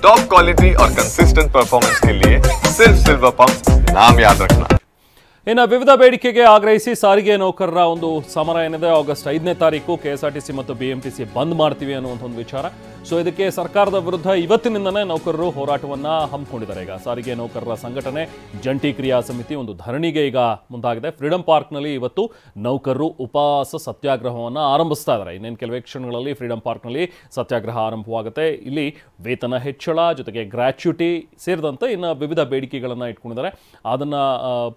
Top quality और consistent performance के लिए सिर्फ सिल्वर पंप नाम याद रखना। ಇನ್ನು ವಿವಿಧ ಬೇಡಿಕೆಗೆ ಆಗ್ರಹಿಸಿ ಸಾರಿಗೆ ನೌಕರರ ಒಂದು ಸಮರ ಏನಿದೆ ಆಗಸ್ಟ್ 5ನೇ ತಾರೀಕು ಕೆಎಸ್ಆರ್ಟಿಸಿ ಮತ್ತು ಬಿಎಂಟಿಸಿ ಬಂದ್ ಮಾಡ್ತೀವಿ ಅನ್ನುವಂಥ ಒಂದು ವಿಚಾರ. ಸೊ ಇದಕ್ಕೆ ಸರ್ಕಾರದ ವಿರುದ್ಧ ಇವತ್ತಿನಿಂದನೇ ನೌಕರರು ಹೋರಾಟವನ್ನು ಹಮ್ಮಿಕೊಂಡಿದ್ದಾರೆ. ಈಗ ಸಾರಿಗೆ ನೌಕರರ ಸಂಘಟನೆ ಜಂಟಿ ಕ್ರಿಯಾ ಸಮಿತಿ ಒಂದು ಧರಣಿಗೆ ಈಗ ಮುಂದಾಗಿದೆ. ಫ್ರೀಡಂ ಪಾರ್ಕ್ನಲ್ಲಿ ಇವತ್ತು ನೌಕರರು ಉಪವಾಸ ಸತ್ಯಾಗ್ರಹವನ್ನು ಆರಂಭಿಸ್ತಾ ಇದ್ದಾರೆ. ಇನ್ನೇನು ಕೆಲವೇ ಕ್ಷಣಗಳಲ್ಲಿ ಫ್ರೀಡಂ ಪಾರ್ಕ್ನಲ್ಲಿ ಸತ್ಯಾಗ್ರಹ ಆರಂಭವಾಗುತ್ತೆ. ಇಲ್ಲಿ ವೇತನ ಹೆಚ್ಚಳ ಜೊತೆಗೆ ಗ್ರ್ಯಾಚ್ಯುಟಿ ಸೇರಿದಂತೆ ಇನ್ನು ವಿವಿಧ ಬೇಡಿಕೆಗಳನ್ನು ಇಟ್ಕೊಂಡಿದ್ದಾರೆ. ಅದನ್ನು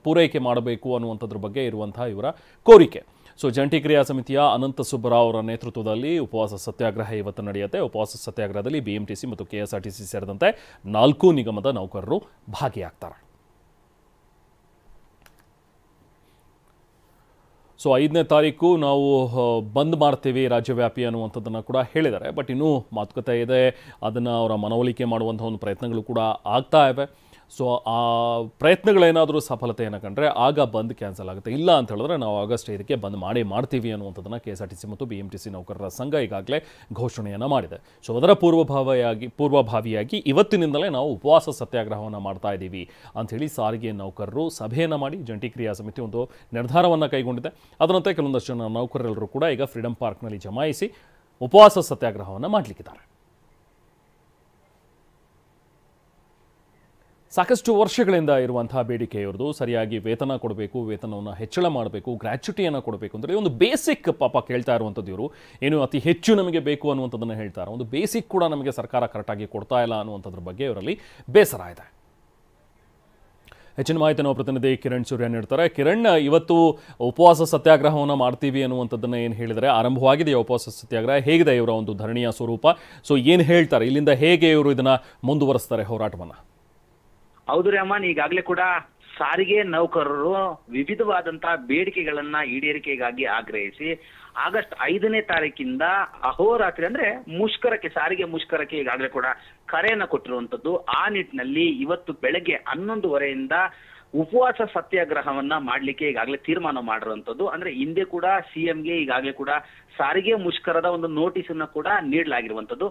ಪೂರೈಕೆ ಮಾಡಬೇಕು ಅನ್ನುವಂಥದ್ರ ಬಗ್ಗೆ ಇರುವಂತಹ ಇವರ ಕೋರಿಕೆ. ಸೊ ಜಂಟಿ ಕ್ರಿಯಾ ಸಮಿತಿಯ ಅನಂತ ಸುಬ್ಬರಾವ್ ಅವರ ನೇತೃತ್ವದಲ್ಲಿ ಉಪವಾಸ ಸತ್ಯಾಗ್ರಹ ಇವತ್ತು ನಡೆಯುತ್ತೆ. ಉಪವಾಸ ಸತ್ಯಾಗ್ರಹದಲ್ಲಿ ಬಿಎಂಟಿಸಿ ಮತ್ತು ಕೆಎಸ್ಆರ್ಟಿಸಿ ಸೇರಿದಂತೆ 4 ನಿಗಮದ ನೌಕರರು ಭಾಗಿಯಾಗ್ತಾರೆ. ಸೊ 5ನೇ ತಾರೀಕು ನಾವು ಬಂದ್ ಮಾಡ್ತೀವಿ ರಾಜ್ಯವ್ಯಾಪಿ ಅನ್ನುವಂಥದ್ದನ್ನು ಕೂಡ ಹೇಳಿದ್ದಾರೆ. ಬಟ್ ಇನ್ನೂ ಮಾತುಕತೆ ಇದೆ, ಅದನ್ನು ಅವರ ಮನವೊಲಿಕೆ ಮಾಡುವಂಥ ಒಂದು ಪ್ರಯತ್ನಗಳು ಕೂಡ ಆಗ್ತಾ ಇವೆ. ಸೊ ಆ ಪ್ರಯತ್ನಗಳೇನಾದರೂ ಸಫಲತೆಯನ್ನು ಕಂಡ್ರೆ ಆಗ ಬಂದ್ ಕ್ಯಾನ್ಸಲ್ ಆಗುತ್ತೆ. ಇಲ್ಲ ಅಂತ ಹೇಳಿದ್ರೆ ನಾವು ಆಗಸ್ಟ್ 5ಕ್ಕೆ ಬಂದ್ ಮಾಡ್ತೀವಿ ಅನ್ನುವಂಥದ್ದನ್ನು ಕೆಎಸ್ಆರ್ಟಿಸಿ ಮತ್ತು ಬಿಎಂಟಿಸಿ ನೌಕರರ ಸಂಘ ಈಗಾಗಲೇ ಘೋಷಣೆಯನ್ನು ಮಾಡಿದೆ. ಸೊ ಅದರ ಪೂರ್ವಭಾವಿಯಾಗಿ ಇವತ್ತಿನಿಂದಲೇ ನಾವು ಉಪವಾಸ ಸತ್ಯಾಗ್ರಹವನ್ನು ಮಾಡ್ತಾ ಇದ್ದೀವಿ ಅಂಥೇಳಿ ಸಾರಿಗೆ ನೌಕರರು ಸಭೆಯನ್ನು ಮಾಡಿ ಜಂಟಿ ಕ್ರಿಯಾ ಸಮಿತಿ ಒಂದು ನಿರ್ಧಾರವನ್ನು ಕೈಗೊಂಡಿದೆ. ಅದರಂತೆ ಕೆಲವೊಂದಷ್ಟು ಜನ ನೌಕರರೆಲ್ಲರೂ ಕೂಡ ಈಗ ಫ್ರೀಡಂ ಪಾರ್ಕ್ನಲ್ಲಿ ಜಮಾಯಿಸಿ ಉಪವಾಸ ಸತ್ಯಾಗ್ರಹವನ್ನು ಮಾಡಲಿಕ್ಕಿದ್ದಾರೆ. ಸಾಕಷ್ಟು ವರ್ಷಗಳಿಂದ ಇರುವಂತಹ ಬೇಡಿಕೆ ಇವ್ರದ್ದು. ಸರಿಯಾಗಿ ವೇತನ ಕೊಡಬೇಕು, ವೇತನವನ್ನು ಹೆಚ್ಚಳ ಮಾಡಬೇಕು, ಗ್ರ್ಯಾಚ್ಯುಟಿಯನ್ನು ಕೊಡಬೇಕು ಅಂದರೆ ಒಂದು ಬೇಸಿಕ್ ಪಾಪ ಕೇಳ್ತಾ ಇರುವಂಥದ್ದು. ಇವರು ಏನು ಅತಿ ಹೆಚ್ಚು ನಮಗೆ ಬೇಕು ಅನ್ನುವಂಥದ್ದನ್ನು ಹೇಳ್ತಾರೆ. ಒಂದು ಬೇಸಿಕ್ ಕೂಡ ನಮಗೆ ಸರ್ಕಾರ ಕರೆಕ್ಟಾಗಿ ಕೊಡ್ತಾ ಇಲ್ಲ ಅನ್ನುವಂಥದ್ರ ಬಗ್ಗೆ ಇವರಲ್ಲಿ ಬೇಸರ ಇದೆ. ಹೆಚ್ಚಿನ ಮಾಹಿತಿ ನಾವು ಪ್ರತಿನಿಧಿ ಕಿರಣ್ ಸೂರ್ಯ ನೀಡ್ತಾರೆ. ಕಿರಣ್, ಇವತ್ತು ಉಪವಾಸ ಸತ್ಯಾಗ್ರಹವನ್ನು ಮಾಡ್ತೀವಿ ಅನ್ನುವಂಥದ್ದನ್ನು ಏನು ಹೇಳಿದರೆ, ಆರಂಭವಾಗಿದೆಯಾ ಉಪವಾಸ ಸತ್ಯಾಗ್ರಹ? ಹೇಗಿದೆ ಇವರ ಒಂದು ಧರಣಿಯ ಸ್ವರೂಪ? ಸೊ ಏನು ಹೇಳ್ತಾರೆ, ಇಲ್ಲಿಂದ ಹೇಗೆ ಇವರು ಇದನ್ನು ಮುಂದುವರಿಸ್ತಾರೆ ಹೋರಾಟವನ್ನು? ಹೌದು ರೇಮನ್, ಈಗಾಗಲೇ ಕೂಡ ಸಾರಿಗೆ ನೌಕರರು ವಿವಿಧವಾದಂತಹ ಬೇಡಿಕೆಗಳನ್ನ ಈಡೇರಿಕೆಗಾಗಿ ಆಗ್ರಹಿಸಿ ಆಗಸ್ಟ್ 5ನೇ ತಾರೀಕಿಂದ ಅಹೋರಾತ್ರಿ ಅಂದ್ರೆ ಮುಷ್ಕರಕ್ಕೆ, ಸಾರಿಗೆ ಮುಷ್ಕರಕ್ಕೆ ಈಗಾಗಲೇ ಕೂಡ ಕರೆಯನ್ನ ಕೊಟ್ಟಿರುವಂತದ್ದು. ಆ ನಿಟ್ಟಿನಲ್ಲಿ ಇವತ್ತು ಬೆಳಗ್ಗೆ 11:30ಯಿಂದ ಉಪವಾಸ ಸತ್ಯಾಗ್ರಹವನ್ನ ಮಾಡ್ಲಿಕ್ಕೆ ಈಗಾಗಲೇ ತೀರ್ಮಾನ ಮಾಡಿರುವಂತದ್ದು. ಅಂದ್ರೆ ಹಿಂದೆ ಕೂಡ ಸಿಎಂಗೆ ಈಗಾಗಲೇ ಕೂಡ ಸಾರಿಗೆ ಮುಷ್ಕರದ ಒಂದು ನೋಟಿಸ್ ಅನ್ನ ಕೂಡ ನೀಡಲಾಗಿರುವಂತದ್ದು.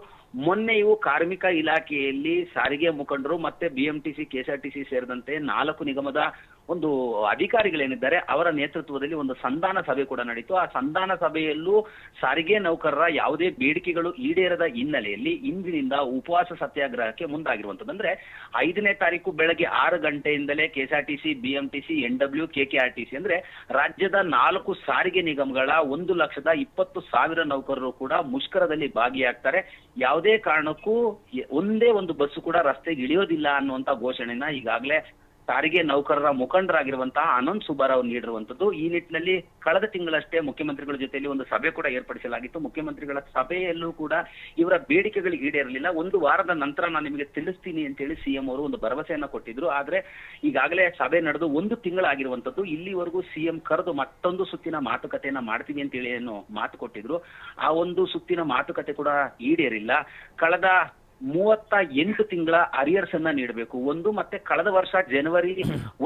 ಮೊನ್ನೆಯೂ ಕಾರ್ಮಿಕ ಇಲಾಖೆಯಲ್ಲಿ ಸಾರಿಗೆ ಮುಖಂಡರು ಮತ್ತೆ ಬಿಎಂಟಿಸಿ ಕೆಎಸ್ಆರ್ಟಿಸಿ ಸೇರಿದಂತೆ 4 ನಿಗಮದ ಒಂದು ಅಧಿಕಾರಿಗಳೇನಿದ್ದಾರೆ ಅವರ ನೇತೃತ್ವದಲ್ಲಿ ಒಂದು ಸಂಧಾನ ಸಭೆ ಕೂಡ ನಡೀತು. ಆ ಸಂಧಾನ ಸಭೆಯಲ್ಲೂ ಸಾರಿಗೆ ನೌಕರರ ಯಾವುದೇ ಬೇಡಿಕೆಗಳು ಈಡೇರದ ಹಿನ್ನೆಲೆಯಲ್ಲಿ ಇಂದಿನಿಂದ ಉಪವಾಸ ಸತ್ಯಾಗ್ರಹಕ್ಕೆ ಮುಂದಾಗಿರುವಂತದ್ದು. ಅಂದ್ರೆ 5ನೇ ತಾರೀಕು ಬೆಳಗ್ಗೆ 6 ಗಂಟೆಯಿಂದಲೇ ಕೆಎಸ್ಆರ್ಟಿಸಿ, ಬಿಎಂಟಿಸಿ, ಎನ್ಡಬ್ಲ್ಯೂ, ಕೆಕೆಆರ್ಟಿಸಿ ಅಂದ್ರೆ ರಾಜ್ಯದ 4 ಸಾರಿಗೆ ನಿಗಮಗಳ 1,20,000 ನೌಕರರು ಕೂಡ ಮುಷ್ಕರದಲ್ಲಿ ಭಾಗಿಯಾಗ್ತಾರೆ. ಯಾವುದೇ ಕಾರಣಕ್ಕೂ ಒಂದೇ ಒಂದು ಬಸ್ಸು ಕೂಡ ರಸ್ತೆಗೆ ಇಳಿಯೋದಿಲ್ಲ ಅನ್ನುವಂತ ಘೋಷಣೆನ ಈಗಾಗಲೇ ಸಾರಿಗೆ ನೌಕರರ ಮುಖಂಡರಾಗಿರುವಂತಹ ಅನಂತ್ ಸುಬ್ಬರಾವ್ ನೀಡಿರುವಂತದ್ದು. ಈ ನಿಟ್ಟಿನಲ್ಲಿ ಕಳೆದ ತಿಂಗಳಷ್ಟೇ ಮುಖ್ಯಮಂತ್ರಿಗಳ ಜೊತೆಯಲ್ಲಿ ಒಂದು ಸಭೆ ಕೂಡ ಏರ್ಪಡಿಸಲಾಗಿತ್ತು. ಮುಖ್ಯಮಂತ್ರಿಗಳ ಸಭೆಯಲ್ಲೂ ಕೂಡ ಇವರ ಬೇಡಿಕೆಗಳು ಈಡೇರಲಿಲ್ಲ. 1 ವಾರದ ನಂತರ ನಾನು ನಿಮಗೆ ತಿಳಿಸ್ತೀನಿ ಅಂತೇಳಿ ಸಿಎಂ ಅವರು ಒಂದು ಭರವಸೆಯನ್ನ ಕೊಟ್ಟಿದ್ರು. ಆದ್ರೆ ಈಗಾಗಲೇ ಸಭೆ ನಡೆದು 1 ತಿಂಗಳಾಗಿರುವಂತದ್ದು. ಇಲ್ಲಿವರೆಗೂ ಸಿಎಂ ಕರೆದು ಮತ್ತೊಂದು ಸುತ್ತಿನ ಮಾತುಕತೆಯನ್ನ ಮಾಡ್ತೀವಿ ಅಂತೇಳಿ ಏನು ಮಾತು ಕೊಟ್ಟಿದ್ರು, ಆ ಒಂದು ಸುತ್ತಿನ ಮಾತುಕತೆ ಕೂಡ ಈಡೇರಿಲ್ಲ. ಕಳೆದ 38 ತಿಂಗಳ ಅರಿಯರ್ಸ್ ಅನ್ನ ನೀಡಬೇಕು ಒಂದು, ಮತ್ತೆ ಕಳೆದ ವರ್ಷ ಜನವರಿ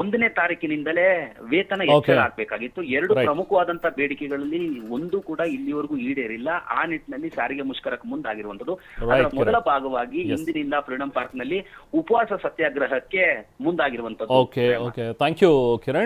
1ನೇ ತಾರೀಕಿನಿಂದಲೇ ವೇತನ ಹೆಚ್ಚಳ ಆಗ್ಬೇಕಾಗಿತ್ತು. 2 ಪ್ರಮುಖವಾದಂತಹ ಬೇಡಿಕೆಗಳಲ್ಲಿ ಒಂದು ಕೂಡ ಇಲ್ಲಿವರೆಗೂ ಈಡೇರಿಲ್ಲ. ಆ ನಿಟ್ಟಿನಲ್ಲಿ ಸಾರಿಗೆ ಮುಷ್ಕರಕ್ಕೆ ಮುಂದಾಗಿರುವಂತದ್ದು. ಅದರ ಮೊದಲ ಭಾಗವಾಗಿ ಇಂದಿನಿಂದ ಫ್ರೀಡಂ ಪಾರ್ಕ್ ನಲ್ಲಿ ಉಪವಾಸ ಸತ್ಯಾಗ್ರಹಕ್ಕೆ ಮುಂದಾಗಿರುವಂತದ್ದು. Thank you Kiran.